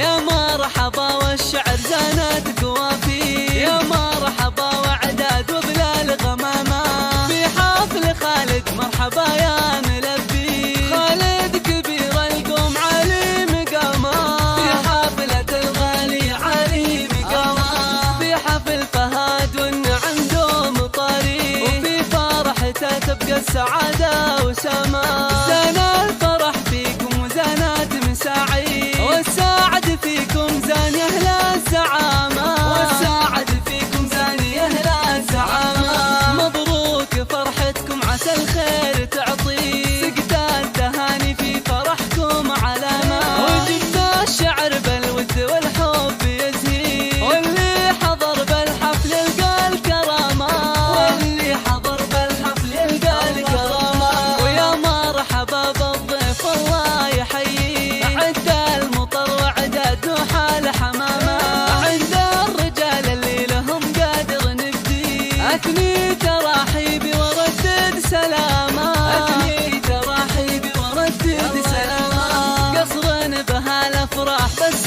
يا مرحبا والشعر زانت قوافي، يا مرحبا وعداد وبلا الغمامة في حفل خالد مرحبا يا ملبي، خالد كبير القوم عالي مقامه في حفلة الغالي عالي مقامه، في حفل فهد والنعم دوم طريق وفي فرحته تبقى السعادة وسما، زان الفرح فيكم وزانات مساعي والسعد فيكم زان يا أهل الزعامة، والسعد فيكم زان يا أهل الزعامة، مبروك فرحتكم عسى الخير تعطي سقتا التهاني في فرحكم علامة، وجبنا الشعر بالود والحب يزهي واللي حضر بالحفل يلقى الكرامة، واللي حضر بالحفل يلقى الكرامة، ويا مرحبا بالضيف الله يحييه، عد المطر وعداد نوح الحمامة، عند الرجال اللي لهم قادر نبدي أثني تراحيبي وردد سلامة، أثني تراحيبي وردد سلامة، قصر بها الأفراح بس